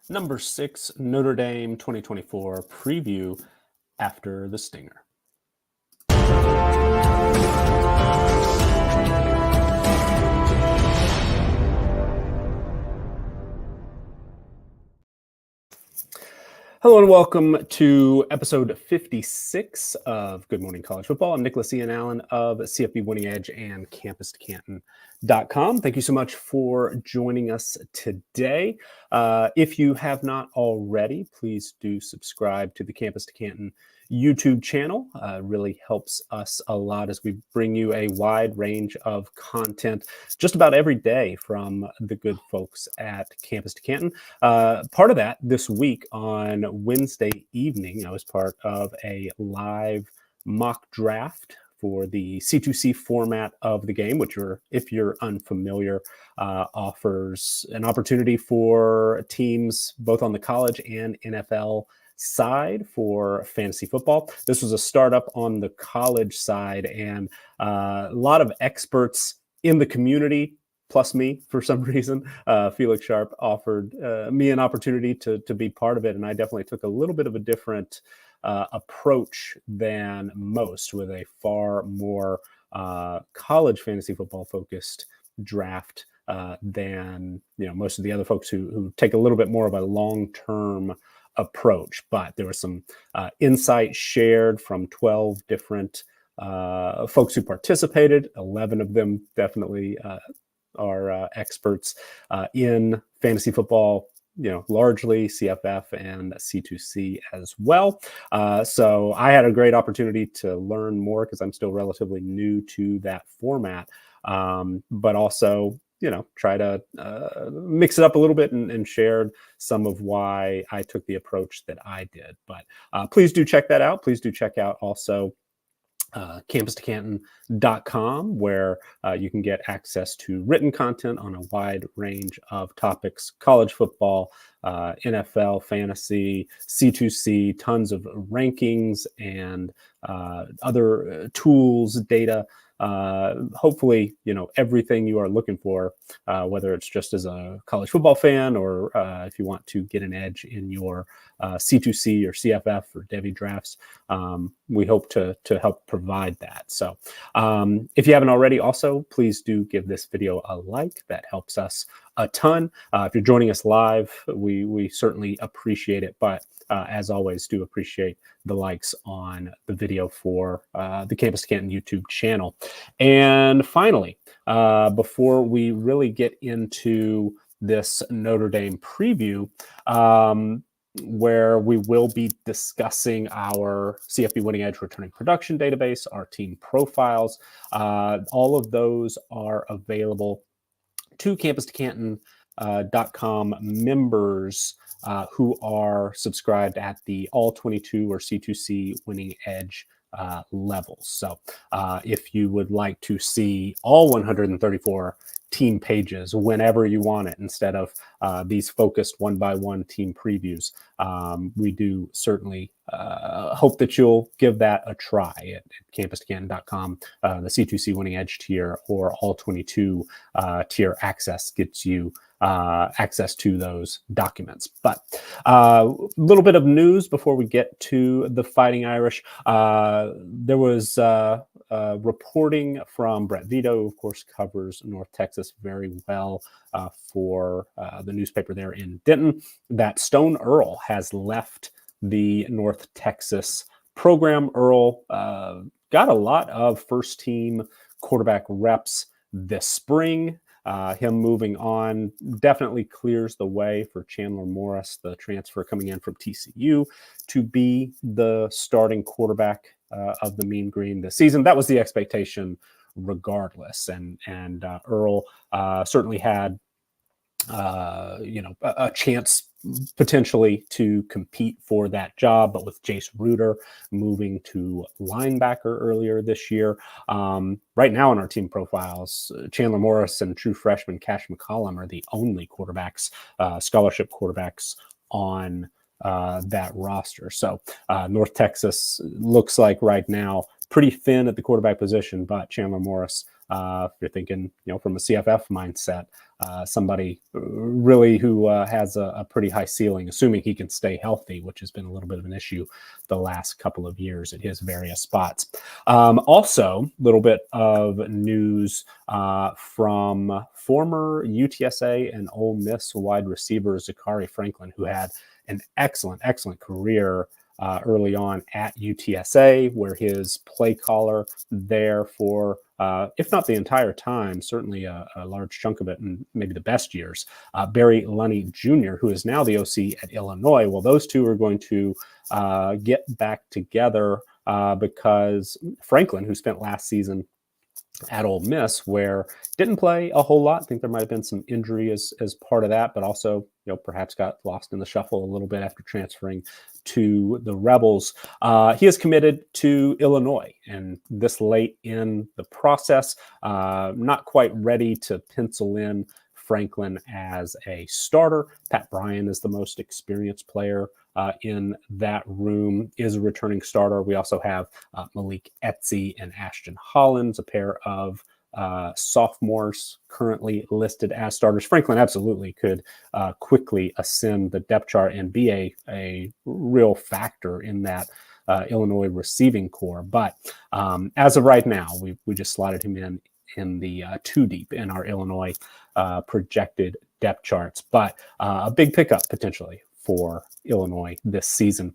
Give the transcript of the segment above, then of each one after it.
Number 6, Notre Dame 2024 preview after the Stinger. Hello and welcome to episode 56 of Good Morning College Football. I'm Nicholas Ian Allen of CFB Winning Edge and CampusToCanton.com. Thank you so much for joining us today. If you have not already, please do subscribe to the Campus to Canton YouTube channel. Really helps us a lot as we bring you a wide range of content just about every day from the good folks at Campus to Canton. Part of that this week on Wednesday evening, I was part of a live mock draft for the C2C format of the game, which, if you're unfamiliar, offers an opportunity for teams both on the college and NFL side for fantasy football. This was a startup on the college side, and a lot of experts in the community, plus me for some reason. Felix Sharp offered me an opportunity to be part of it, and I definitely took a little bit of a different approach than most, with a far more college fantasy football focused draft than most of the other folks who take a little bit more of a long-term approach. But there was some insight shared from 12 different folks who participated. 11 of them definitely are experts in fantasy football, largely CFF and C2C as well. So I had a great opportunity to learn more because I'm still relatively new to that format, but also try to mix it up a little bit and shared some of why I took the approach that I did. But please do check that out. Please do check out also CampusToCanton.com, where you can get access to written content on a wide range of topics: college football, NFL, fantasy, C2C, tons of rankings and other tools, data. Hopefully, everything you are looking for, whether it's just as a college football fan or if you want to get an edge in your C2C or CFF or Devy drafts, we hope to help provide that. So if you haven't already, also, please do give this video a like. That helps us a ton. If you're joining us live, we certainly appreciate it. But as always, do appreciate the likes on the video for the Campus to Canton YouTube channel. And finally, before we really get into this Notre Dame preview, where we will be discussing our CFB Winning Edge returning production database, our team profiles, all of those are available to CampusToCanton.com members who are subscribed at the all 22 or C2C Winning Edge levels. So if you would like to see all 134 team pages whenever you want it, instead of these focused one-by-one team previews, we do certainly hope that you'll give that a try at CampusToCanton.com. The C2C Winning Edge tier or all 22 tier access gets you access to those documents. But a little bit of news before we get to the Fighting Irish. There was reporting from Brett Vito, who of course covers North Texas very well for the newspaper there in Denton, that Stone Earl has left the North Texas program. Earl got a lot of first team quarterback reps this spring. Him moving on definitely clears the way for Chandler Morris, the transfer coming in from TCU, to be the starting quarterback of the Mean Green this season. That was the expectation regardless. And Earl certainly had a chance potentially to compete for that job, but with Jace Ruder moving to linebacker earlier this year, right now in our team profiles, Chandler Morris and true freshman Cash McCollum are the only quarterbacks, scholarship quarterbacks on that roster. So North Texas looks like right now pretty thin at the quarterback position, but Chandler Morris If you're thinking, from a CFF mindset, somebody really who has a pretty high ceiling, assuming he can stay healthy, which has been a little bit of an issue the last couple of years at his various spots. Also, a little bit of news from former UTSA and Ole Miss wide receiver Zachary Franklin, who had an excellent career early on at UTSA, where his play caller there for, if not the entire time, certainly a large chunk of it, and maybe the best years, Barry Lunney Jr., who is now the OC at Illinois. Well, those two are going to get back together because Franklin, who spent last season at Ole Miss, where didn't play a whole lot. I think there might have been some injury as part of that, but also, perhaps got lost in the shuffle a little bit after transferring to the Rebels. He is committed to Illinois, and this late in the process, not quite ready to pencil in Franklin as a starter. Pat Bryan is the most experienced player in that room, is a returning starter. We also have Malik Etsy and Ashton Hollins, a pair of sophomores currently listed as starters. Franklin absolutely could quickly ascend the depth chart and be a real factor in that Illinois receiving core. But as of right now, we just slotted him in the two deep in our Illinois projected depth charts, but a big pickup potentially for Illinois this season.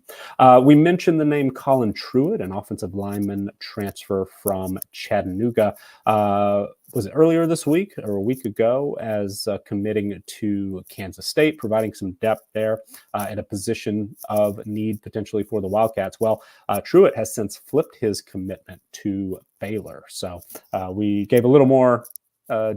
We mentioned the name Colin Truitt, an offensive lineman transfer from Chattanooga. Was it earlier this week or a week ago, as committing to Kansas State, providing some depth there at a position of need potentially for the Wildcats. Well, Truitt has since flipped his commitment to Baylor. So we gave a little more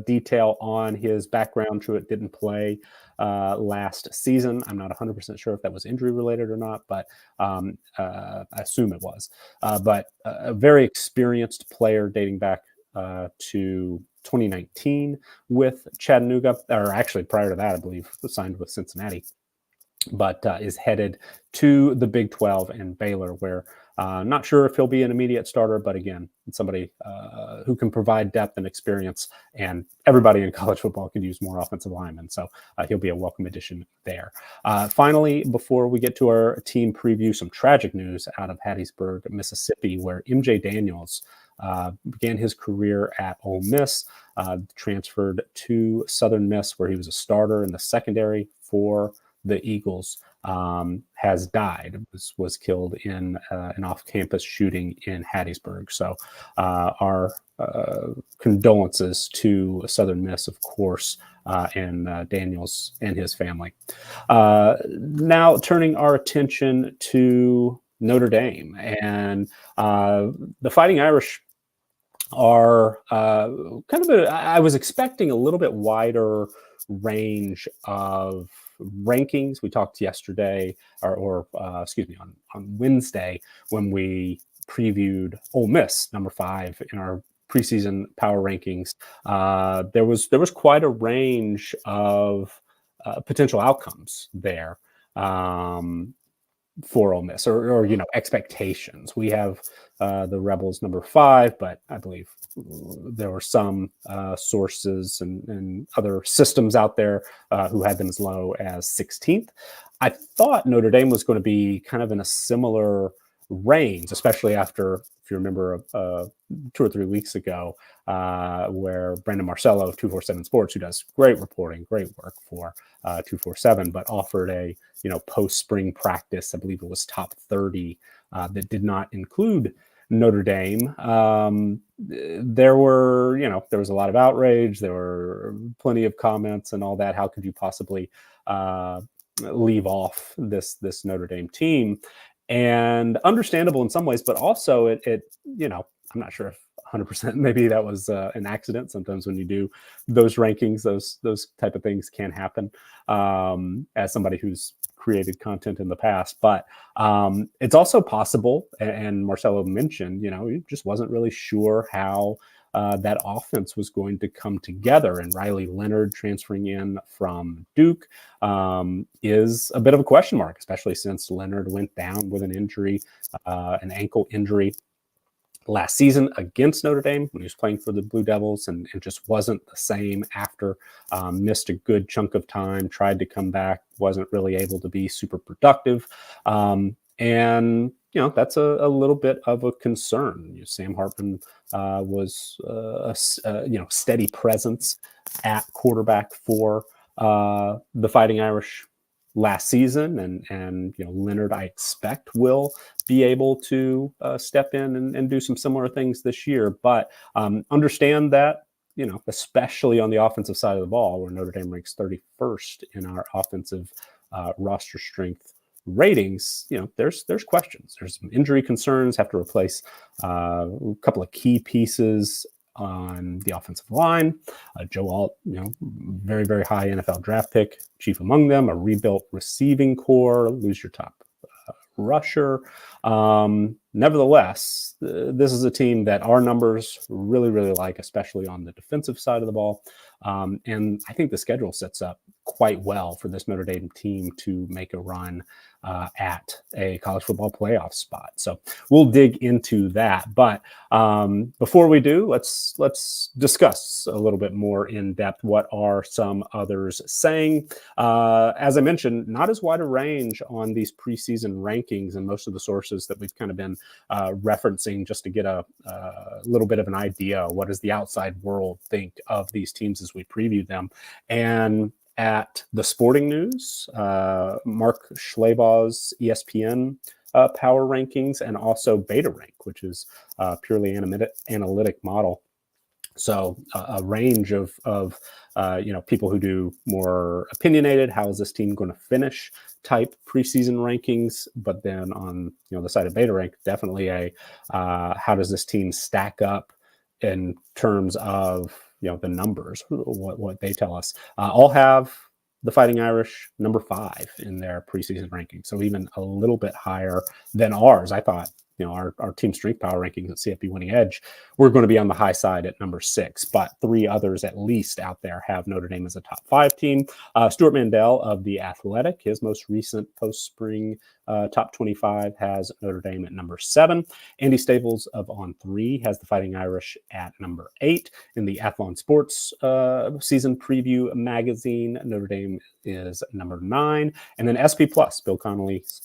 detail on his background. Truitt didn't play last season. I'm not 100% sure if that was injury related or not, but I assume it was. But a very experienced player dating back to 2019 with Chattanooga, or actually prior to that, I believe, signed with Cincinnati, but is headed to the Big 12 and Baylor, where not sure if he'll be an immediate starter, but again, somebody who can provide depth and experience, and everybody in college football could use more offensive linemen, so he'll be a welcome addition there. Finally, before we get to our team preview, some tragic news out of Hattiesburg, Mississippi, where MJ Daniels began his career at Ole Miss, transferred to Southern Miss, where he was a starter in the secondary for the Eagles, has died, was killed in an off-campus shooting in Hattiesburg. So our condolences to Southern Miss, of course, and Daniels and his family. Now turning our attention to Notre Dame, and the Fighting Irish are kind of I was expecting a little bit wider range of rankings. We talked yesterday, or excuse me, on Wednesday, when we previewed Ole Miss, number 5 in our preseason power rankings. There was quite a range of potential outcomes there for Ole Miss, or expectations. We have the Rebels number 5, but I believe there were some sources and other systems out there who had them as low as 16th. I thought Notre Dame was going to be kind of in a similar range, especially after, if you remember, 2 or 3 weeks ago, where Brandon Marcello of 247 Sports, who does great reporting, great work for 247, but offered a post-spring practice, I believe it was top 30, that did not include Notre Dame. There was a lot of outrage. There were plenty of comments and all that. How could you possibly leave off this Notre Dame team? And understandable in some ways, but also it I'm not sure if 100% maybe that was an accident. Sometimes when you do those rankings, those type of things can happen, as somebody who's created content in the past. But it's also possible, and Marcelo mentioned, he just wasn't really sure how that offense was going to come together. And Riley Leonard transferring in from Duke is a bit of a question mark, especially since Leonard went down with an injury, an ankle injury, last season against Notre Dame when he was playing for the Blue Devils, and it just wasn't the same after. Missed a good chunk of time, tried to come back, wasn't really able to be super productive. And that's a little bit of a concern. Sam Hartman was a steady presence at quarterback for the Fighting Irish last season, and Leonard, I expect, will be able to step in and do some similar things this year. But understand that, especially on the offensive side of the ball, where Notre Dame ranks 31st in our offensive roster strength ratings, there's questions. There's some injury concerns. Have to replace a couple of key pieces on the offensive line. Joe Alt, very, very high NFL draft pick, chief among them. A rebuilt receiving core, lose your top rusher. Nevertheless, this is a team that our numbers really, really like, especially on the defensive side of the ball. And I think the schedule sets up quite well for this Notre Dame team to make a run at a college football playoff spot. So we'll dig into that. But before we do, let's discuss a little bit more in depth what are some others saying. As I mentioned, not as wide a range on these preseason rankings, and most of the sources that we've kind of been referencing just to get a little bit of an idea. What does the outside world think of these teams as we preview them? And at the Sporting News, Mark Schlabach's ESPN power rankings, and also Beta Rank, which is purely analytic model. So a range of people who do more opinionated, how is this team going to finish type preseason rankings, but then on the side of Beta Rank, definitely a how does this team stack up in terms of the numbers, what they tell us. All have the Fighting Irish number 5 in their preseason rankings, so even a little bit higher than ours. I thought our team strength power rankings at CFB Winning Edge, we're going to be on the high side at number 6, but 3 others at least out there have Notre Dame as a top 5 team. Stuart Mandel of The Athletic, his most recent post-spring top 25 has Notre Dame at number 7. Andy Staples of On3 has the Fighting Irish at number 8. In the Athlon Sports season preview magazine, Notre Dame is number 9. And then SP Plus, Bill Connolly's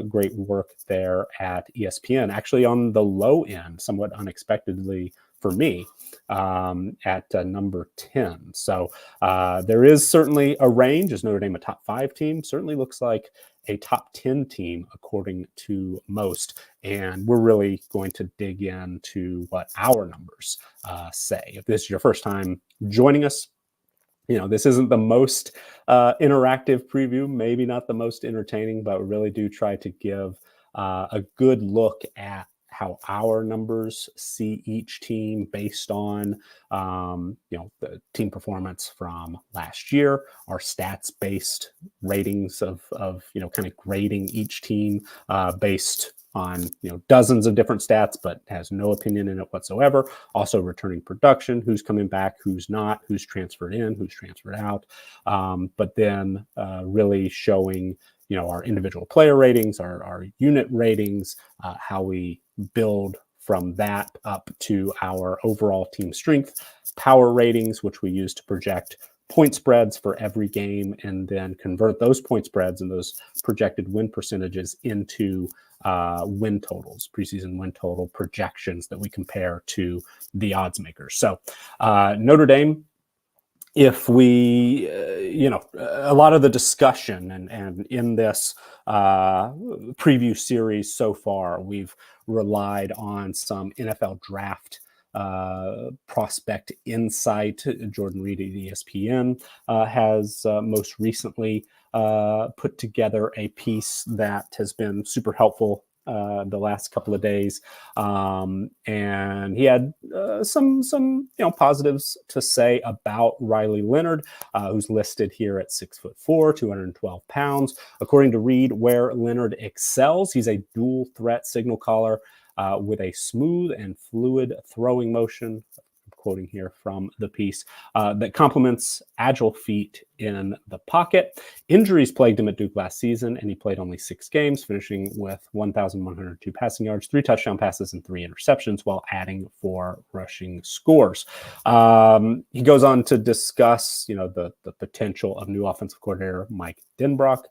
great work there at ESPN, actually on the low end, somewhat unexpectedly for me, at number 10. So there is certainly a range. Is Notre Dame a top 5 team? Certainly looks like a top 10 team according to most. And we're really going to dig into what our numbers say. If this is your first time joining us, this isn't the most interactive preview, maybe not the most entertaining, but we really do try to give a good look at how our numbers see each team based on, the team performance from last year, our stats-based ratings of kind of grading each team based on dozens of different stats, but has no opinion in it whatsoever. Also returning production, who's coming back, who's not, who's transferred in, who's transferred out. But then really showing our individual player ratings, our unit ratings, how we build from that up to our overall team strength power ratings, which we use to project point spreads for every game, and then convert those point spreads and those projected win percentages into win totals, preseason win total projections that we compare to the odds makers. So Notre Dame, if we, a lot of the discussion and in this preview series so far, we've relied on some NFL draft prospect insight. Jordan Reed at ESPN has most recently put together a piece that has been super helpful the last couple of days, and he had some positives to say about Riley Leonard, who's listed here at 6'4", 212 pounds. According to Reed, where Leonard excels, he's a dual threat signal caller with a smooth and fluid throwing motion, quoting here from the piece, that complements agile feet in the pocket. Injuries plagued him at Duke last season, and he played only 6 games, finishing with 1,102 passing yards, 3 touchdown passes, and 3 interceptions, while adding 4 rushing scores. He goes on to discuss, the potential of new offensive coordinator Mike Denbrock,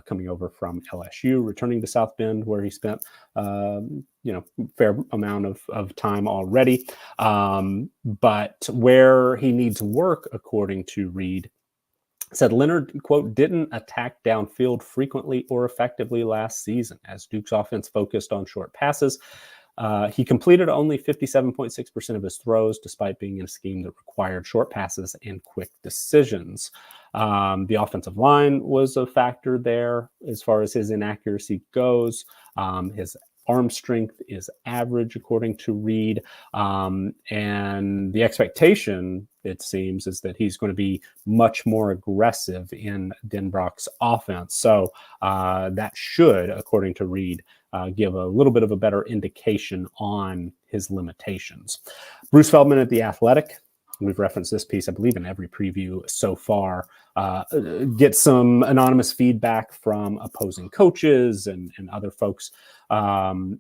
coming over from LSU, returning to South Bend, where he spent fair amount of time already. But where he needs work, according to Reed, said Leonard, quote, didn't attack downfield frequently or effectively last season as Duke's offense focused on short passes. He completed only 57.6% of his throws, despite being in a scheme that required short passes and quick decisions. The offensive line was a factor there as far as his inaccuracy goes. His arm strength is average, according to Reed. And the expectation, it seems, is that he's going to be much more aggressive in Denbrock's offense. So that should, according to Reed, give a little bit of a better indication on his limitations. Bruce Feldman at The Athletic, we've referenced this piece, I believe, in every preview so far, get some anonymous feedback from opposing coaches and other folks. And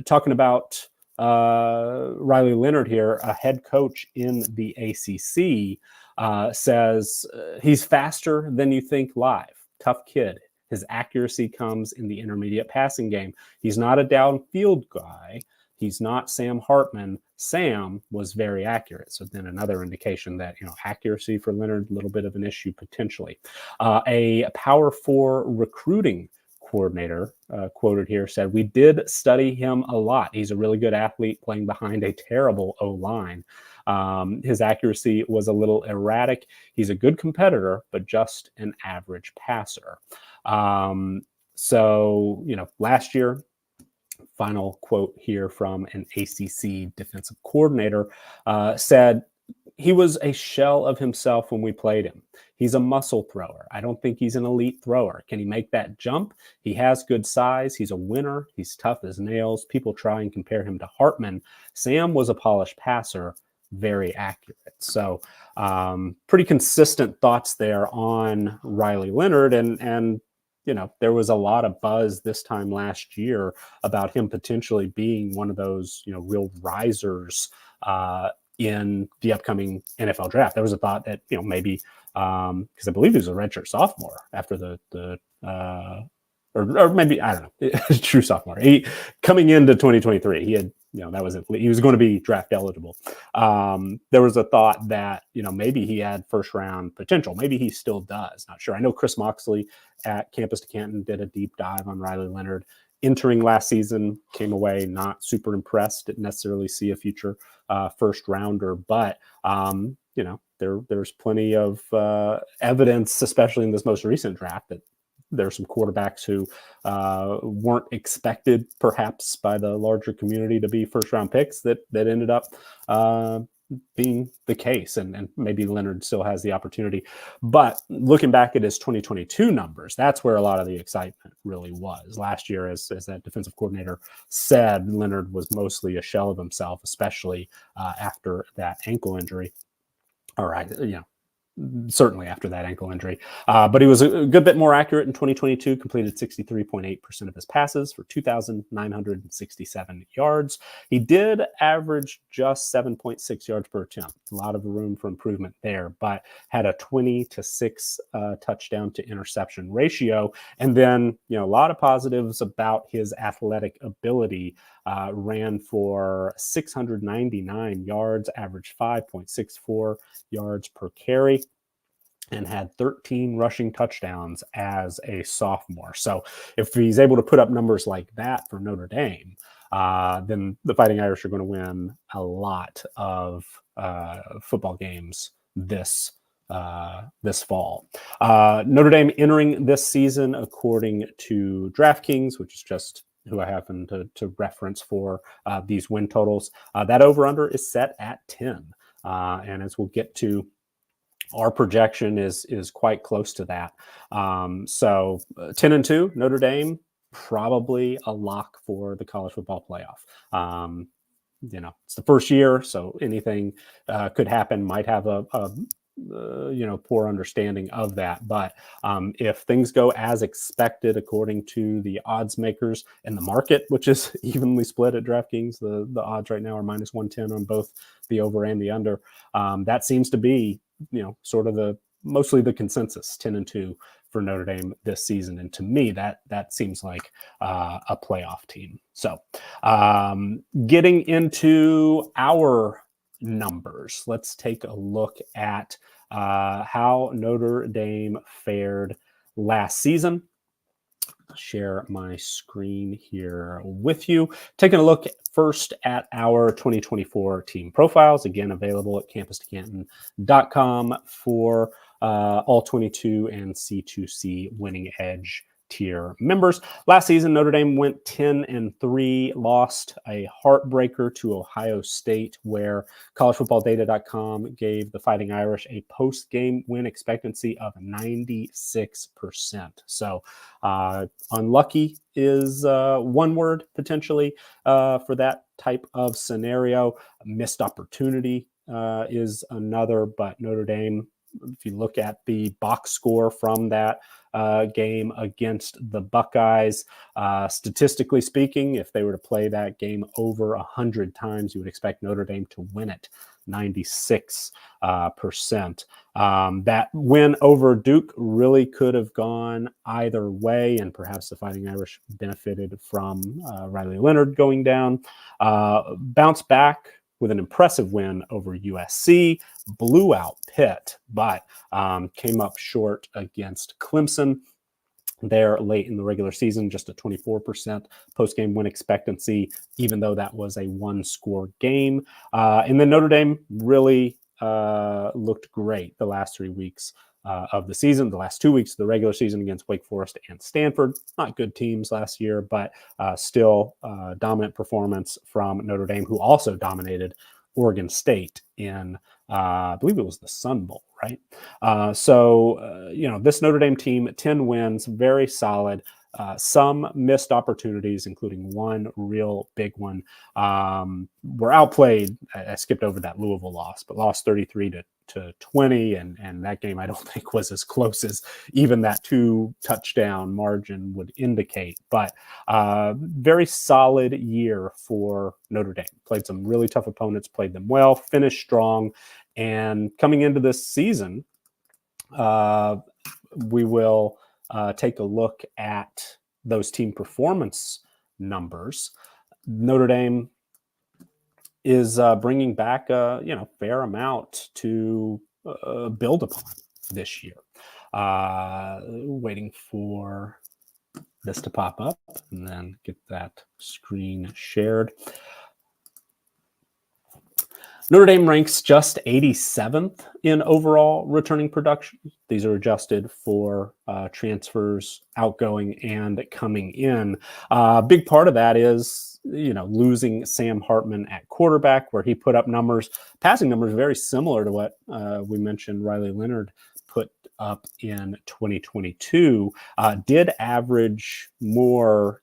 talking about Riley Leonard here, a head coach in the ACC, says he's faster than you think live. Tough kid. His accuracy comes in the intermediate passing game. He's not a downfield guy. He's not Sam Hartman. Sam was very accurate. So then another indication that, accuracy for Leonard, a little bit of an issue potentially. A Power 4 recruiting coordinator, quoted here, said, we did study him a lot. He's a really good athlete playing behind a terrible O-line. His accuracy was a little erratic. He's a good competitor, but just an average passer. So, last year, final quote here from an ACC defensive coordinator, said he was a shell of himself when we played him. He's a muscle thrower. I don't think he's an elite thrower. Can he make that jump? He has good size. He's a winner. He's tough as nails. People try and compare him to Hartman. Sam was a polished passer, very accurate. So pretty consistent thoughts there on Riley Leonard. And there was a lot of buzz this time last year about him potentially being one of those, real risers in the upcoming NFL draft. There was a thought that, maybe because I believe he was a redshirt sophomore after or maybe, I don't know, true sophomore. He coming into 2023, he had, that was it. He was going to be draft eligible. There was a thought that, maybe he had first round potential. Maybe he still does. Not sure. I know Chris Moxley at Campus to Canton did a deep dive on Riley Leonard. Entering last season, came away not super impressed. Didn't necessarily see a future first rounder, but there's plenty of evidence, especially in this most recent draft, that there's some quarterbacks who weren't expected, perhaps, by the larger community to be first-round picks that ended up being the case. And maybe Leonard still has the opportunity. But looking back at his 2022 numbers, that's where a lot of the excitement really was. Last year, as that defensive coordinator said, Leonard was mostly a shell of himself, especially after that ankle injury. All right, certainly after that ankle injury. But he was a good bit more accurate in 2022, completed 63.8% of his passes for 2,967 yards. He did average just 7.6 yards per attempt. A lot of room for improvement there, but had a 20-6 touchdown to interception ratio. And then, a lot of positives about his athletic ability. Ran for 699 yards, averaged 5.64 yards per carry, and had 13 rushing touchdowns as a sophomore. So if he's able to put up numbers like that for Notre Dame, then the Fighting Irish are going to win a lot of football games this fall. Notre Dame entering this season, according to DraftKings, which is just who I happen to reference for these win totals. That over-under is set at 10. And as we'll get to, our projection is quite close to that. So 10-2, Notre Dame, probably a lock for the college football playoff. It's the first year, so anything could happen. Might have a poor understanding of that. But if things go as expected, according to the odds makers in the market, which is evenly split at DraftKings, the odds right now are minus 110 on both the over and the under. That seems to be, sort of mostly the consensus, 10-2 for Notre Dame this season. And to me, that seems like a playoff team. So getting into our numbers, let's take a look at how Notre Dame fared last season. I'll share my screen here with you. Taking a look first at our 2024 team profiles, again, available at campus2canton.com for all 22 and C2C Winning Edge tier members. Last season, Notre Dame went 10-3, lost a heartbreaker to Ohio State, where collegefootballdata.com gave the Fighting Irish a post-game win expectancy of 96%. So unlucky is one word potentially for that type of scenario. Missed opportunity is another, but Notre Dame, if you look at the box score from that game against the Buckeyes, statistically speaking, if they were to play that game over 100 times, you would expect Notre Dame to win it 96%. That win over Duke really could have gone either way, and perhaps the Fighting Irish benefited from Riley Leonard going down. Bounce back with an impressive win over USC, blew out Pitt, but came up short against Clemson there late in the regular season, just a 24% post-game win expectancy, even though that was a one-score game. And then Notre Dame really looked great the last 3 weeks of the season, the last 2 weeks of the regular season against Wake Forest and Stanford. Not good teams last year, but still dominant performance from Notre Dame, who also dominated Oregon State in, I believe it was the Sun Bowl, right? This Notre Dame team, 10 wins, very solid. Some missed opportunities, including one real big one. Were outplayed. I skipped over that Louisville loss, but lost 33-20, and that game I don't think was as close as even that 2-touchdown margin would indicate. But very solid year for Notre Dame. Played some really tough opponents, played them well, finished strong, and coming into this season, we will take a look at those team performance numbers. Notre Dame is bringing back a fair amount to build upon this year. Waiting for this to pop up and then get that screen shared. Notre Dame ranks just 87th in overall returning production. These are adjusted for transfers outgoing and coming in. A big part of that is, losing Sam Hartman at quarterback, where he put up passing numbers very similar to what we mentioned Riley Leonard put up in 2022. Did average more,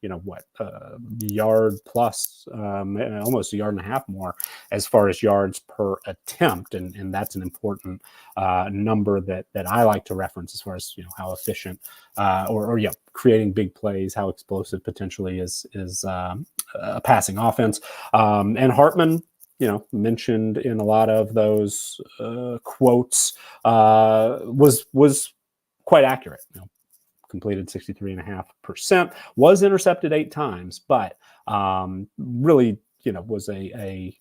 yard plus, almost a yard and a half more as far as yards per attempt. And that's an important number that I like to reference as far as, how efficient creating big plays, how explosive potentially is a passing offense. And Hartman, mentioned in a lot of those quotes, was quite accurate. Completed 63.5%, was intercepted 8 times, but really, was a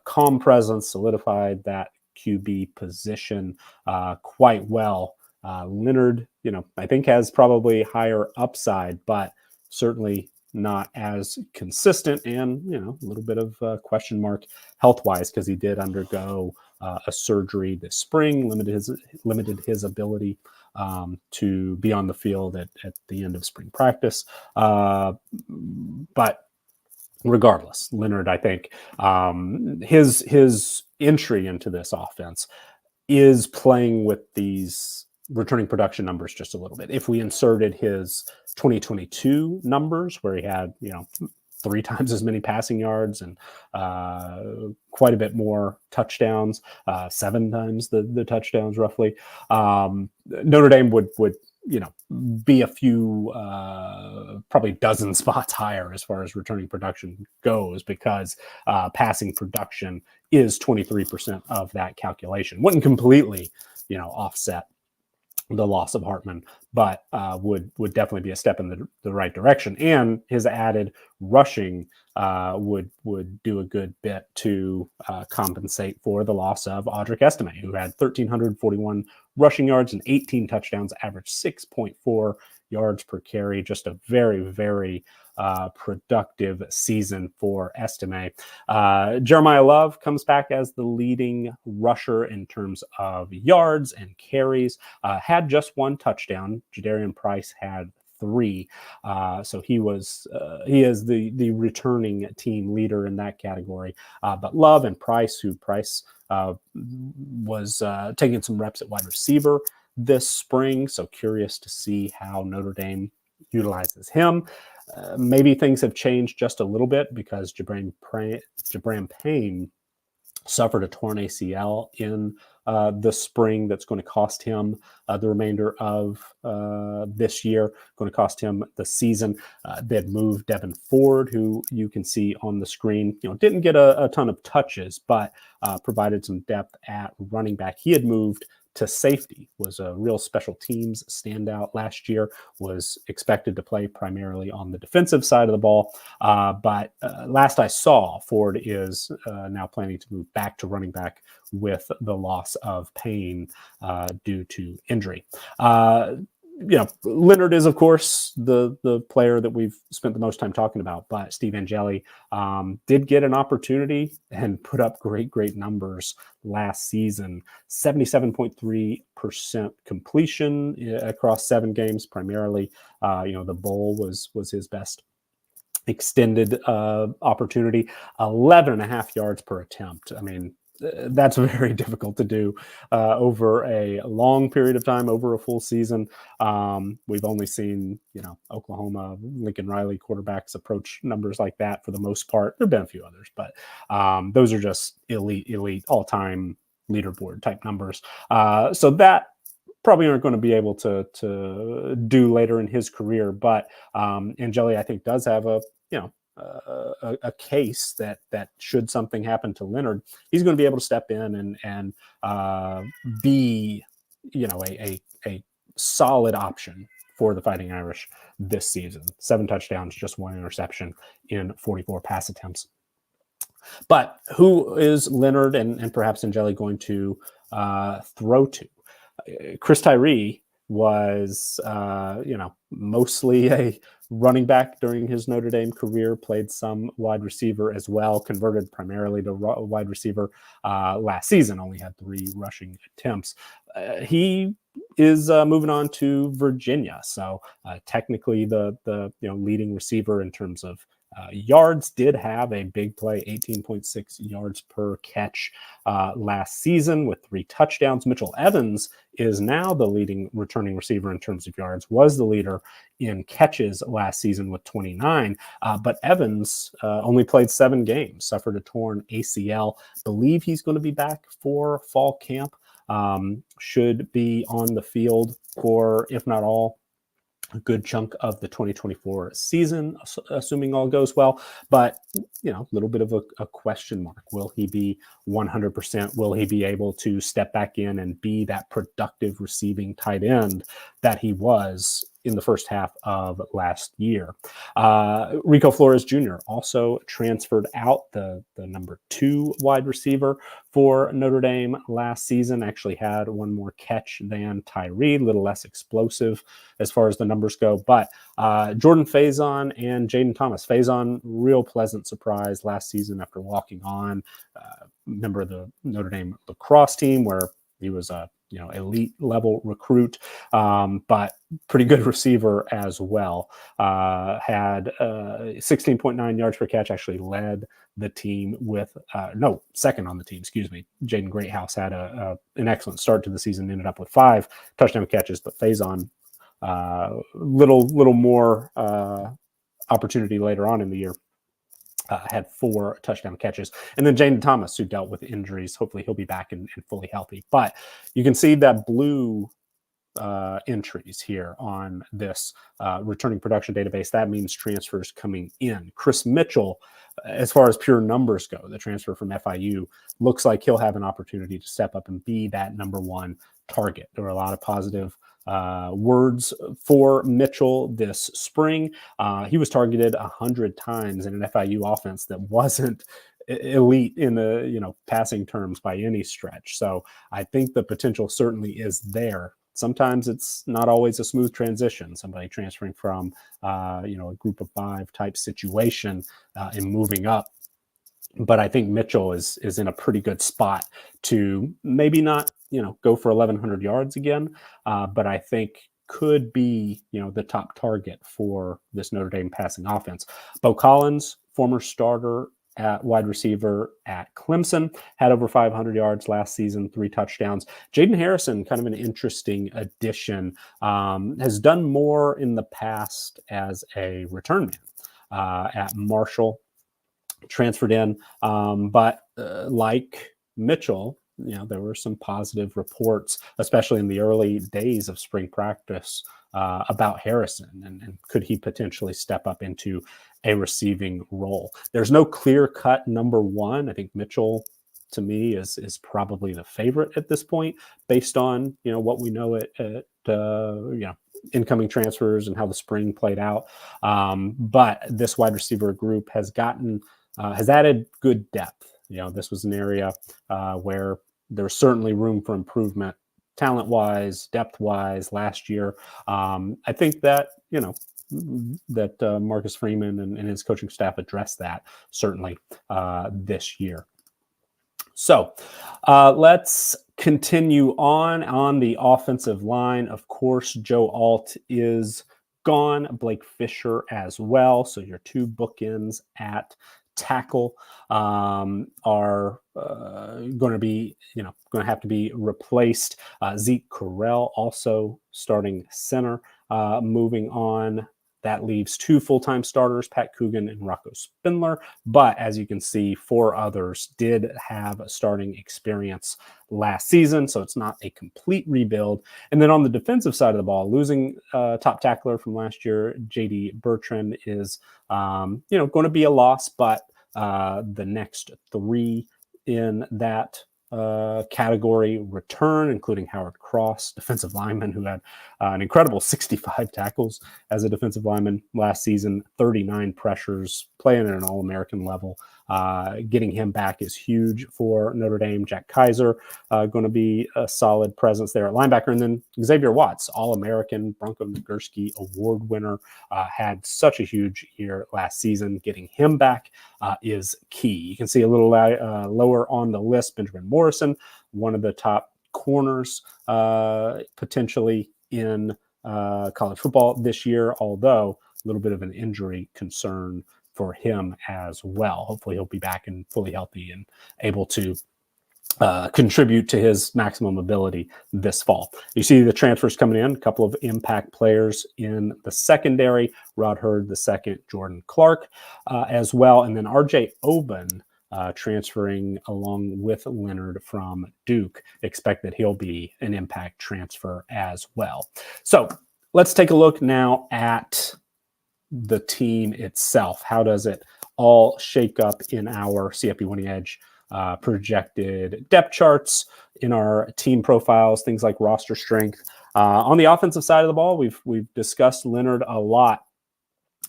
calm presence, solidified that QB position quite well. Leonard, I think has probably higher upside, but certainly not as consistent, and a little bit of a question mark health-wise, because he did undergo a surgery this spring, limited his ability to be on the field at the end of spring practice. But regardless, Leonard, I think his entry into this offense is playing with these returning production numbers just a little bit. If we inserted his 2022 numbers, where he had, 3 times as many passing yards and quite a bit more touchdowns, 7 times the touchdowns roughly. Notre Dame would be a few, probably dozen spots higher as far as returning production goes, because passing production is 23% of that calculation. Wouldn't completely, offset the loss of Hartman, but would definitely be a step in the right direction. And his added rushing would do a good bit to compensate for the loss of Audric Estime, who had 1,341 rushing yards and 18 touchdowns, averaged 6.4 yards per carry. Just a very, very productive season for Estime. Jeremiah Love comes back as the leading rusher in terms of yards and carries. Had just 1 touchdown. Jadarian Price had 3. So he is the returning team leader in that category. But Love and Price, was taking some reps at wide receiver this spring. So curious to see how Notre Dame utilizes him. Maybe things have changed just a little bit, because Jabram Payne suffered a torn ACL in the spring. That's going to cost him the remainder of this year, going to cost him the season. They had moved Devin Ford, who you can see on the screen, didn't get a ton of touches, but provided some depth at running back. He had moved to safety, was a real special teams standout last year, was expected to play primarily on the defensive side of the ball. But last I saw, Ford is now planning to move back to running back with the loss of Payne due to injury. Leonard is, of course, the player that we've spent the most time talking about, but Steve Angeli did get an opportunity and put up great numbers last season. 77.3% completion across 7 games, primarily. The bowl was his best extended opportunity. 11.5 yards per attempt. I mean, that's very difficult to do over a long period of time, over a full season. We've only seen, Oklahoma, Lincoln Riley quarterbacks approach numbers like that for the most part. There have been a few others, but those are just elite all-time leaderboard type numbers. So that probably aren't going to be able to do later in his career. But Angeli, I think, does have a case that should something happen to Leonard, he's going to be able to step in and be, a solid option for the Fighting Irish this season. 7 touchdowns, just 1 interception in 44 pass attempts. But who is Leonard and perhaps Angeli going to throw to? Chris Tyree was, mostly a running back during his Notre Dame career, played some wide receiver as well, converted primarily to wide receiver last season, only had 3 rushing attempts. He is moving on to Virginia. So technically the leading receiver in terms of yards, did have a big play, 18.6 yards per catch last season with 3 touchdowns. Mitchell Evans is now the leading returning receiver in terms of yards, was the leader in catches last season with 29. But Evans only played 7 games, suffered a torn ACL. Believe he's going to be back for fall camp. Should be on the field for, if not all, a good chunk of the 2024 season, assuming all goes well. But, a little bit of a question mark. Will he be 100%? Will he be able to step back in and be that productive receiving tight end that he was in the first half of last year? Rico Flores Jr. also transferred out, the number 2 wide receiver for Notre Dame last season. Actually had 1 more catch than Tyree, a little less explosive as far as the numbers go. But Jordan Faison and Jaden Thomas. Faison, real pleasant surprise last season after walking on. Member of the Notre Dame lacrosse team, where he was a elite level recruit, but pretty good receiver as well. Had 16.9 yards per catch, actually led the team with, second on the team, excuse me. Jaden Greathouse had an excellent start to the season, ended up with 5 touchdown catches, but Faison, little more opportunity later on in the year. had 4 touchdown catches. And then Jaden Thomas, who dealt with injuries. Hopefully he'll be back and fully healthy. But you can see that blue entries here on this returning production database. That means transfers coming in. Chris Mitchell, as far as pure numbers go, the transfer from FIU, looks like he'll have an opportunity to step up and be that number 1 target. There were a lot of positive words for Mitchell this spring. He was targeted 100 times in an FIU offense that wasn't elite in the passing terms by any stretch. So I think the potential certainly is there. Sometimes it's not always a smooth transition. Somebody transferring from a group of 5 type situation and moving up. But I think Mitchell is in a pretty good spot to maybe not go for 1,100 yards again, but I think could be the top target for this Notre Dame passing offense. Bo Collins, former starter at wide receiver at Clemson, had over 500 yards last season, 3 touchdowns. Jaden Harrison, kind of an interesting addition, has done more in the past as a return man at Marshall, transferred in. But like Mitchell, there were some positive reports, especially in the early days of spring practice, about Harrison and could he potentially step up into a receiving role. There's no clear-cut number 1. I think Mitchell, to me, is probably the favorite at this point, based on what we know at incoming transfers and how the spring played out. But this wide receiver group has added good depth. This was an area where there's certainly room for improvement, talent-wise, depth-wise. Last year, I think that Marcus Freeman and his coaching staff addressed that certainly this year. So let's continue on the offensive line. Of course, Joe Alt is gone. Blake Fisher as well. So your 2 bookends at tackle are going to be, going to have to be replaced. Zeke Correll also starting center. Moving on, that leaves 2 full-time starters, Pat Coogan and Rocco Spindler. But as you can see, 4 others did have starting experience last season, so it's not a complete rebuild. And then on the defensive side of the ball, losing top tackler from last year, J.D. Bertrand, is going to be a loss, but the next 3 in that category return, including Howard Cross, defensive lineman who had an incredible 65 tackles as a defensive lineman last season, 39 pressures, playing at an All-American level. Getting him back is huge for Notre Dame. Jack Kaiser going to be a solid presence there at linebacker. And then Xavier Watts, All-American, Bronco Nagurski Award winner, had such a huge year last season. Getting him back is key. You can see a little lower on the list, Benjamin Morrison, one of the top corners potentially in college football this year, although a little bit of an injury concern for him as well. Hopefully he'll be back and fully healthy and able to contribute to his maximum ability this fall. You see the transfers coming in, a couple of impact players in the secondary, Rod Hurd II, Jordan Clark as well, and then RJ Oben transferring along with Leonard from Duke. Expect that he'll be an impact transfer as well. So let's take a look now at the team itself. How does it all shake up in our CFP Winning Edge projected depth charts, in our team profiles, things like roster strength? On the offensive side of the ball, we've discussed Leonard a lot.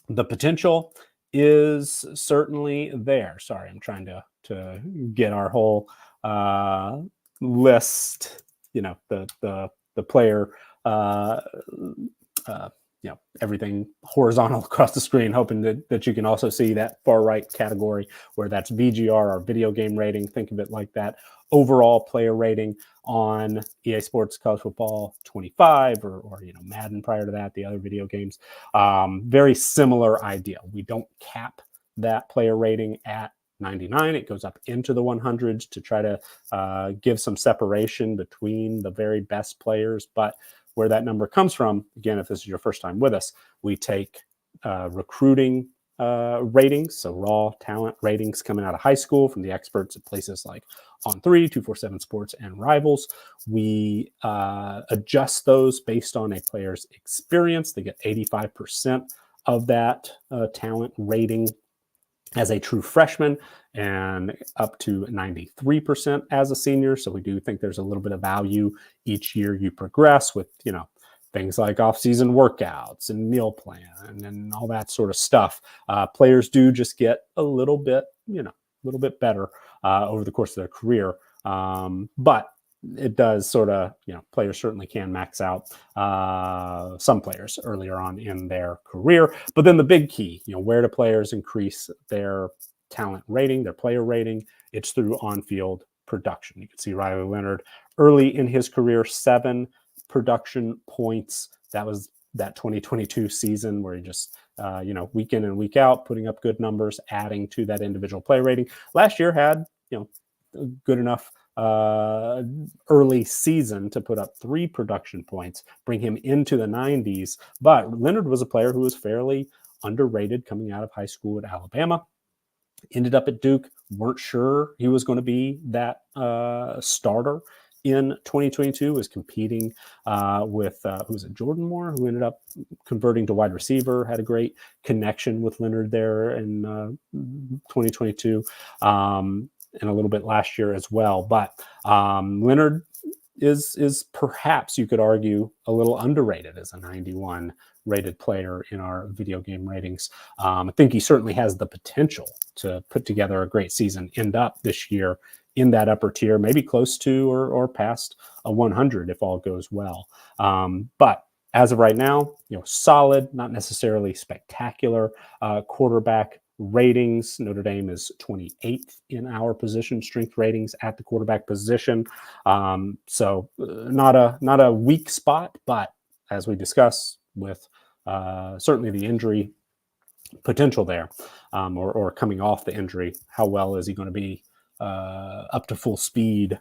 The potential is certainly there. Sorry, I'm trying to get our whole list, the player everything horizontal across the screen, hoping that you can also see that far right category where that's VGR, our video game rating. Think of it like that. Overall player rating on EA Sports College Football 25 or Madden prior to that, the other video games. Very similar idea. We don't cap that player rating at 99. It goes up into the 100s to try to give some separation between the very best players. But where that number comes from, again, if this is your first time with us, we take recruiting ratings, so raw talent ratings coming out of high school from the experts at places like On3, 247 Sports, and Rivals. We adjust those based on a player's experience. They get 85% of that talent rating as a true freshman and up to 93% as a senior. So we do think there's a little bit of value each year you progress with, things like off-season workouts and meal plan and all that sort of stuff. Players do just get a little bit better over the course of their career. But it does sort of, players certainly can max out some players earlier on in their career. But then the big key, where do players increase their talent rating, their player rating? It's through on-field production. You can see Riley Leonard early in his career, 7 production points. That was that 2022 season where he just, week in and week out, putting up good numbers, adding to that individual play rating. Last year had, good enough early season to put up 3 production points, bring him into the 90s. But Leonard was a player who was fairly underrated coming out of high school at Alabama. Ended up at Duke. Weren't sure he was going to be that starter in 2022, was competing with, who was it, Jordan Moore, who ended up converting to wide receiver, had a great connection with Leonard there in 2022, and a little bit last year as well. But Leonard is perhaps, you could argue, a little underrated as a 91 rated player in our video game ratings. I think he certainly has the potential to put together a great season, end up this year in that upper tier, maybe close to or past a 100 if all goes well. But as of right now, solid, not necessarily spectacular quarterback ratings. Notre Dame is 28th in our position strength ratings at the quarterback position. So not a weak spot, but as we discuss with certainly the injury potential there, or coming off the injury, how well is he going to be up to full speed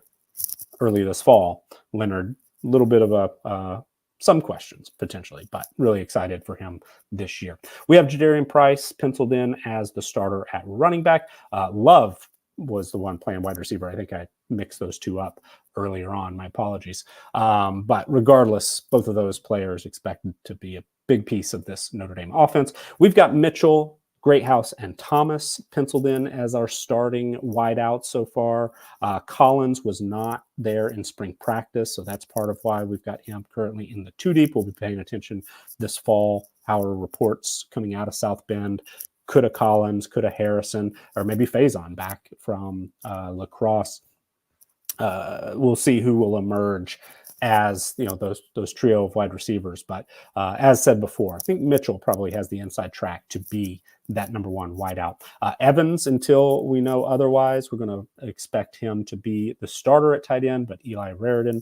early this fall? Leonard, a little bit of some questions potentially, but really excited for him this year. We have Jadarian Price penciled in as the starter at running back. Love was the one playing wide receiver. I think I mixed those two up earlier on. My apologies. But regardless, both of those players expected to be a big piece of this Notre Dame offense. We've got Mitchell, Greathouse, and Thomas penciled in as our starting wideouts so far. Collins was not there in spring practice, so that's part of why we've got him currently in the 2 deep. We'll be paying attention this fall. Our reports coming out of South Bend, coulda Collins, coulda Harrison, or maybe Faison back from lacrosse. We'll see who will emerge as those trio of wide receivers. But as said before, I think Mitchell probably has the inside track to be that number 1 wideout. Evans, until we know otherwise, we're going to expect him to be the starter at tight end, but Eli Raridan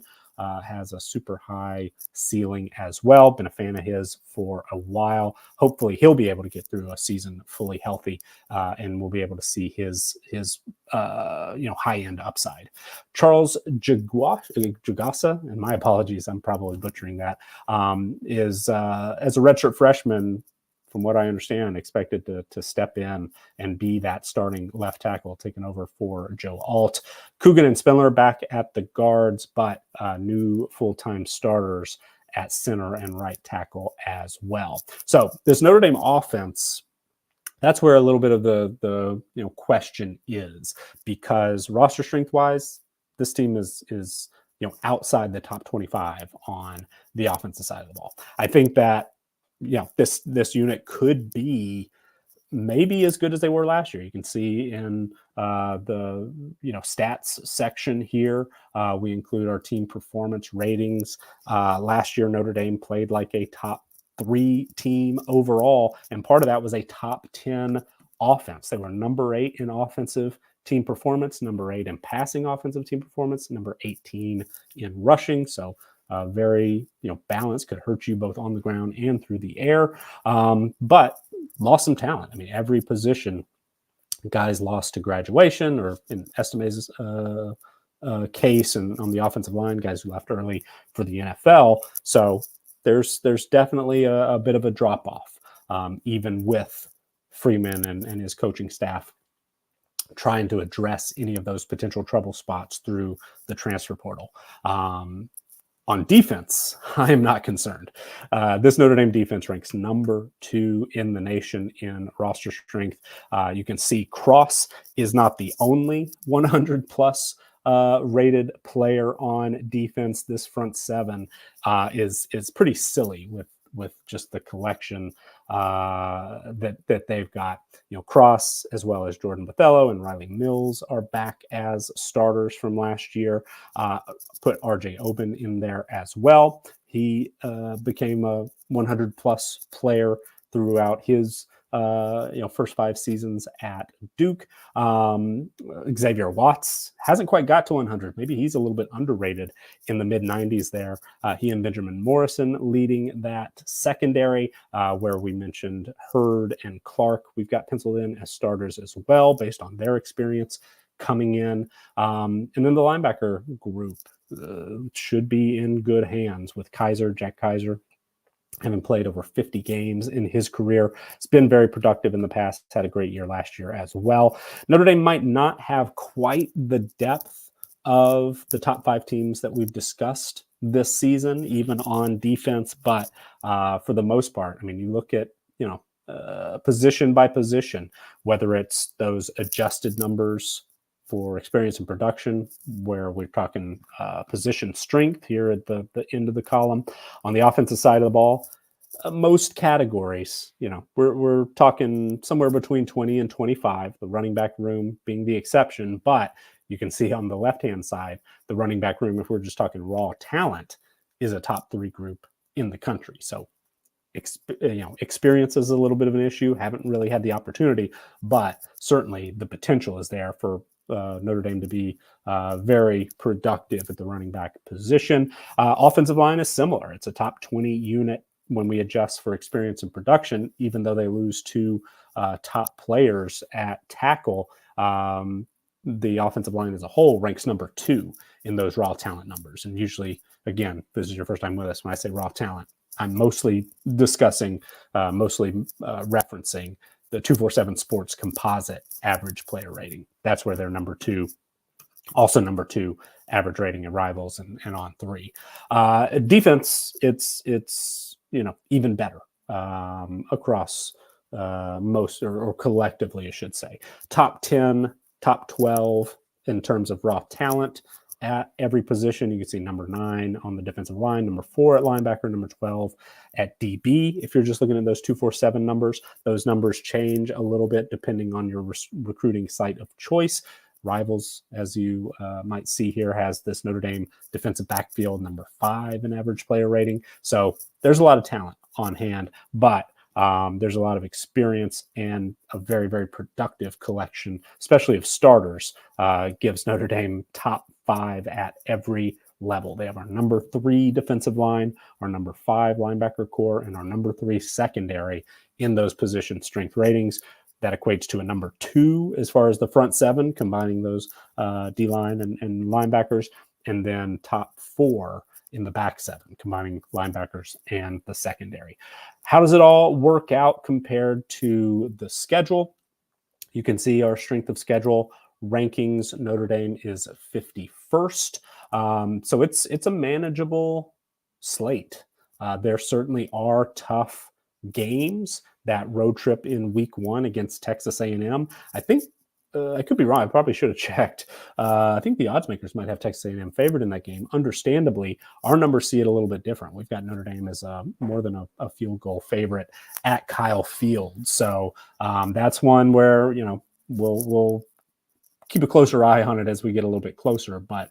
has a super high ceiling as well. Been a fan of his for a while. Hopefully he'll be able to get through a season fully healthy, and we'll be able to see his high end upside. Charles Jagasa, and my apologies, I'm probably butchering that, is as a redshirt freshman, from what I understand, expected to step in and be that starting left tackle, taking over for Joe Alt. Coogan and Spindler back at the guards, but new full-time starters at center and right tackle as well. So this Notre Dame offense, that's where a little bit of the question is, because roster strength-wise, this team is outside the top 25 on the offensive side of the ball. I think that this unit could be maybe as good as they were last year. You can see in the stats section here, we include our team performance ratings. Last year, Notre Dame played like a top 3 team overall, and part of that was a top 10 offense. They were number 8 in offensive team performance, number 8 in passing offensive team performance, number 18 in rushing. So very balanced, could hurt you both on the ground and through the air, but lost some talent. I mean, every position, guys lost to graduation, or in Estime's case, and on the offensive line, guys who left early for the NFL. So there's definitely a bit of a drop off, even with Freeman and his coaching staff trying to address any of those potential trouble spots through the transfer portal. On defense, I am not concerned. This Notre Dame defense ranks number 2 in the nation in roster strength. You can see Cross is not the only 100 plus rated player on defense. This front seven is pretty silly with just the collection that they've got. Cross as well as Jordan Bothello and Riley Mills are back as starters from last year. Put RJ Oben in there as well. He became a 100 plus player throughout his first 5 seasons at Duke. Xavier Watts hasn't quite got to 100. Maybe he's a little bit underrated in the mid 90s there. He and Benjamin Morrison leading that secondary, where we mentioned Hurd and Clark. We've got penciled in as starters as well, based on their experience coming in. And then the linebacker group should be in good hands with Jack Kaiser, having played over 50 games in his career. It's been very productive in the past. Had a great year last year as well. Notre Dame might not have quite the depth of the top 5 teams that we've discussed this season, even on defense. But for the most part, I mean, you look at, position by position, whether it's those adjusted numbers for experience and production, where we're talking position strength here at the end of the column. On the offensive side of the ball, most categories, we're talking somewhere between 20 and 25, the running back room being the exception. But you can see on the left-hand side, the running back room, if we're just talking raw talent, is a top 3 group in the country. So experience is a little bit of an issue. Haven't really had the opportunity, but certainly the potential is there for Notre Dame to be very productive at the running back position. Offensive line is similar. It's a top 20 unit when we adjust for experience and production, even though they lose 2 top players at tackle. The offensive line as a whole ranks number 2 in those raw talent numbers. And usually, again, this is your first time with us, when I say raw talent, I'm mostly discussing, referencing the 247 Sports composite average player rating. That's where they're number 2, also number 2 average rating in Rivals and on 3. Defense, it's even better across most, or collectively, I should say. Top 10, top 12 in terms of raw talent at every position. You can see number 9 on the defensive line, number 4 at linebacker, number 12 at DB. If you're just looking at those 247 numbers, those numbers change a little bit depending on your recruiting site of choice. Rivals, as you might see here, has this Notre Dame defensive backfield number 5 in average player rating. So there's a lot of talent on hand, but there's a lot of experience, and a very, very productive collection, especially of starters, gives Notre Dame top 5 at every level. They have our number 3 defensive line, our number 5 linebacker core, and our number 3 secondary in those position strength ratings. That equates to a number 2 as far as the front 7, combining those D-line and linebackers, and then top 4 in the back 7, combining linebackers and the secondary. How does it all work out compared to the schedule? You can see our strength of schedule rankings. Notre Dame is 51st. So it's a manageable slate. There certainly are tough games. That road trip in week 1 against Texas A&M, I think, I could be wrong. I probably should have checked. I think the odds makers might have Texas A&M favored in that game. Understandably, our numbers see it a little bit different. We've got Notre Dame as more than a field goal favorite at Kyle Field. So that's one where, we'll keep a closer eye on it as we get a little bit closer. But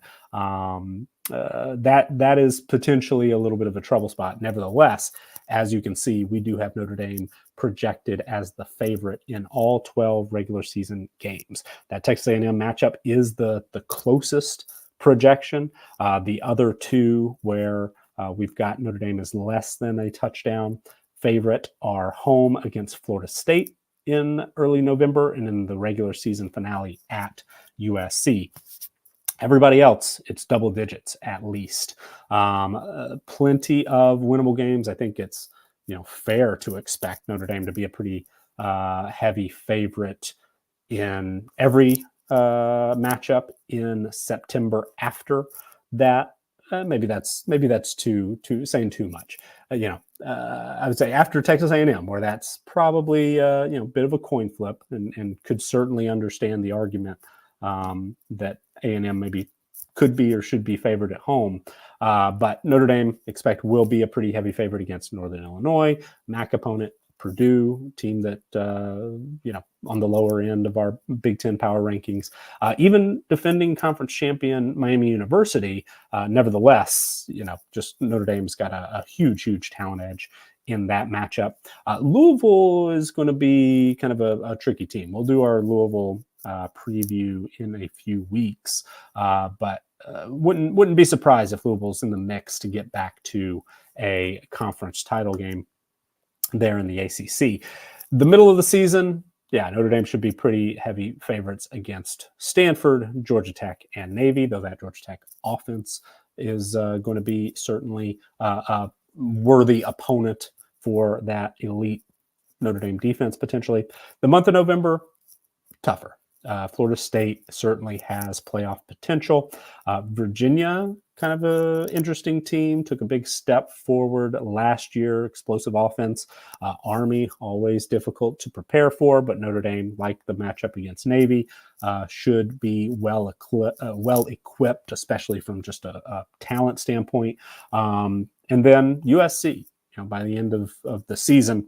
that is potentially a little bit of a trouble spot. Nevertheless, as you can see, we do have Notre Dame projected as the favorite in all 12 regular season games. That Texas A&M matchup is the closest projection. The other 2 where we've got Notre Dame as less than a touchdown favorite are home against Florida State in early November, and in the regular season finale at USC. Everybody else, it's double digits at least. Plenty of winnable games. I think it's fair to expect Notre Dame to be a pretty heavy favorite in every matchup in September after that. Maybe that's too saying too much. I would say after Texas A&M, where that's probably a bit of a coin flip, and could certainly understand the argument that A&M maybe could be or should be favored at home. But Notre Dame will be a pretty heavy favorite against Northern Illinois, MAC opponent. Purdue, team that on the lower end of our Big Ten power rankings, even defending conference champion Miami University. Nevertheless, just Notre Dame's got a huge talent edge in that matchup. Louisville is going to be kind of a tricky team. We'll do our Louisville preview in a few weeks, but wouldn't be surprised if Louisville's in the mix to get back to a conference title game there in the ACC. The middle of the season, Notre Dame should be pretty heavy favorites against Stanford, Georgia Tech, and Navy, though that Georgia Tech offense is going to be certainly a worthy opponent for that elite Notre Dame defense potentially. The month of November, tougher. Florida State certainly has playoff potential. Virginia, kind of an interesting team, took a big step forward last year, explosive offense. Army, always difficult to prepare for, but Notre Dame, like the matchup against Navy, should be well equipped, especially from just a talent standpoint. And then USC, by the end of the season,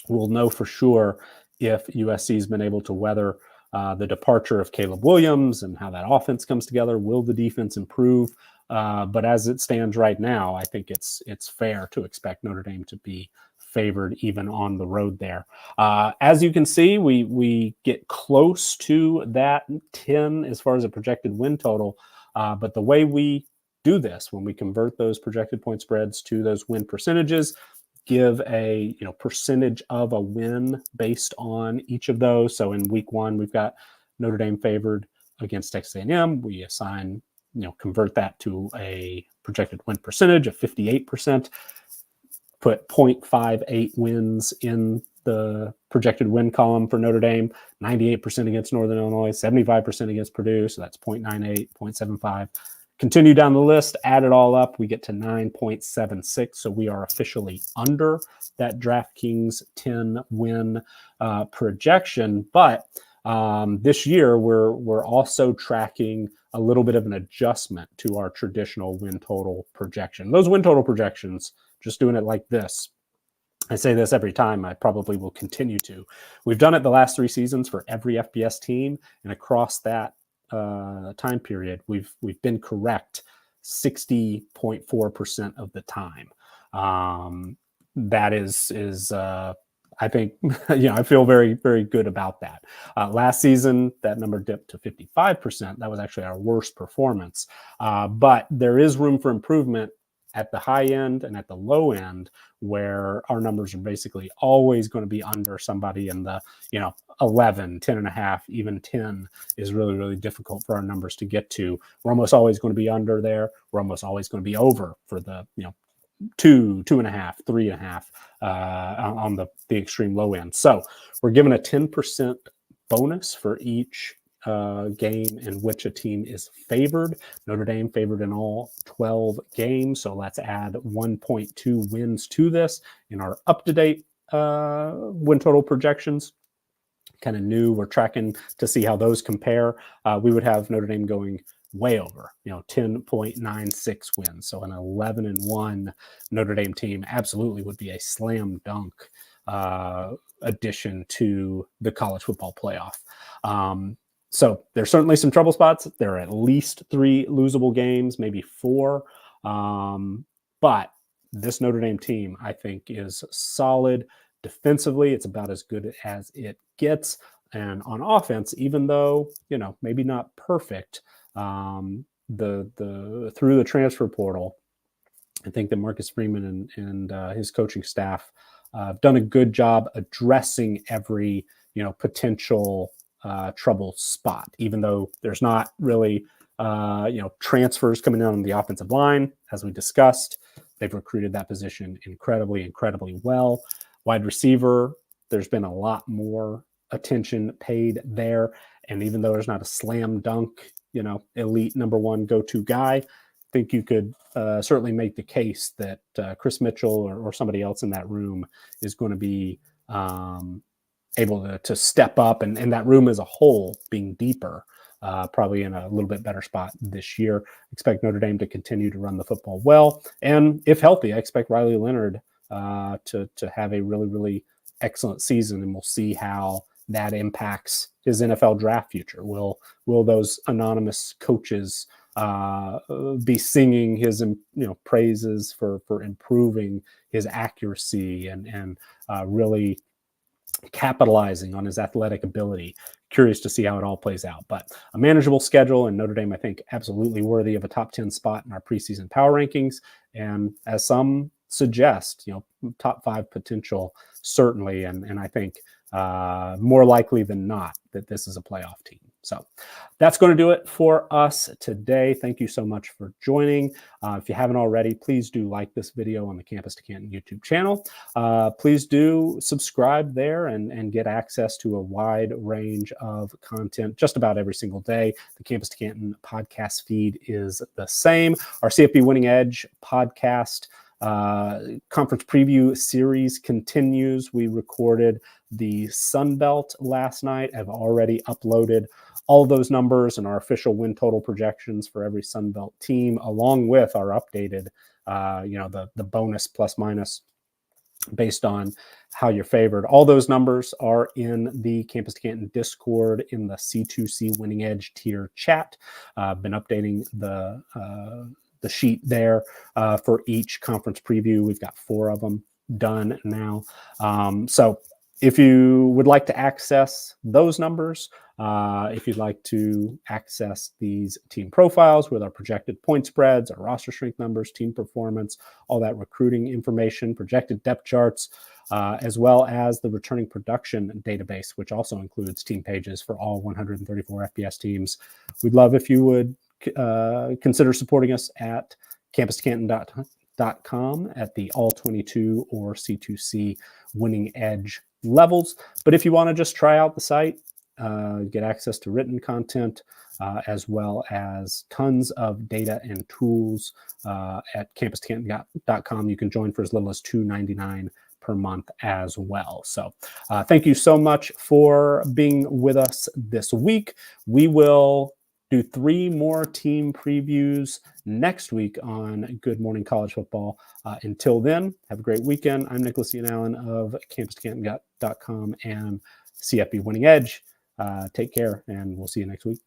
we'll know for sure if USC has been able to weather the departure of Caleb Williams and how that offense comes together. Will the defense improve? But as it stands right now, I think it's fair to expect Notre Dame to be favored even on the road there. As you can see, we get close to that 10 as far as a projected win total. But the way we do this, when we convert those projected point spreads to those win percentages, give a percentage of a win based on each of those. So in week 1, we've got Notre Dame favored against Texas A&M. We assign, convert that to a projected win percentage of 58%, put 0.58 wins in the projected win column for Notre Dame, 98% against Northern Illinois, 75% against Purdue. So that's 0.98, 0.75. Continue down the list, add it all up, we get to 9.76. So we are officially under that DraftKings 10-win projection. But this year, we're also tracking a little bit of an adjustment to our traditional win total projection. Those win total projections, just doing it like this, I say this every time, I probably will continue to. We've done it the last 3 seasons for every FBS team, and across that time period, we've been correct 60.4% of the time. That is I think I feel very, very good about that. Last season, that number dipped to 55%. That was actually our worst performance. But there is room for improvement at the high end and at the low end, where our numbers are basically always going to be under somebody in the 11, 10 and a half, even 10 is really, really difficult for our numbers to get to. We're almost always going to be under there. We're almost always going to be over for the 2, 2.5, 3.5 on the extreme low end. So we're given a 10% bonus for each game in which a team is favored. Notre Dame favored in all 12 games. So let's add 1.2 wins to this in our up-to-date win total projections. Kind of new. We're tracking to see how those compare. We would have Notre Dame going way over, 10.96 wins. So an 11-1 Notre Dame team absolutely would be a slam dunk addition to the college football playoff. So there's certainly some trouble spots. There are at least 3 losable games, maybe 4. But this Notre Dame team, I think, is solid defensively. It's about as good as it gets. And on offense, even though, maybe not perfect, through the transfer portal, I think that Marcus Freeman and his coaching staff have done a good job addressing every, potential trouble spot, even though there's not really, transfers coming in on the offensive line. As we discussed, they've recruited that position incredibly well. Wide receiver, there's been a lot more attention paid there. And even though there's not a slam dunk, elite number one go-to guy, I think you could certainly make the case that Chris Mitchell or somebody else in that room is going to be able to step up, and that room as a whole being deeper, probably in a little bit better spot this year. Expect Notre Dame to continue to run the football well, and if healthy, I expect Riley Leonard to have a really, really excellent season, and we'll see how that impacts his NFL draft future. Will those anonymous coaches be singing his praises for improving his accuracy and really capitalizing on his athletic ability? Curious to see how it all plays out, but a manageable schedule, and Notre Dame, I think, absolutely worthy of a top 10 spot in our preseason power rankings. And as some suggest, top 5 potential, certainly. And I think more likely than not that this is a playoff team. So that's going to do it for us today. Thank you so much for joining. If you haven't already, please do like this video on the Campus to Canton YouTube channel. Please do subscribe there and get access to a wide range of content just about every single day. The Campus to Canton podcast feed is the same. Our CFB Winning Edge podcast conference preview series continues. We recorded the Sun Belt last night. I've already uploaded all of those numbers and our official win total projections for every Sun Belt team, along with our updated, the bonus plus minus based on how you're favored. All those numbers are in the Campus to Canton Discord in the C2C Winning Edge tier chat. I've been updating the sheet there for each conference preview. We've got 4 of them done now. So if you would like to access those numbers, if you'd like to access these team profiles with our projected point spreads, our roster strength numbers, team performance, all that recruiting information, projected depth charts, as well as the returning production database, which also includes team pages for all 134 FBS teams, we'd love if you would consider supporting us at campustocanton.com at the all 22 or C2C Winning Edge levels. But if you want to just try out the site, get access to written content, as well as tons of data and tools at campustocanton.com. You can join for as little as $2.99 per month as well. So thank you so much for being with us this week. We will do 3 more team previews next week on Good Morning College Football. Until then, have a great weekend. I'm Nicholas Ian Allen of campustocanton.com and CFB Winning Edge. Take care, and we'll see you next week.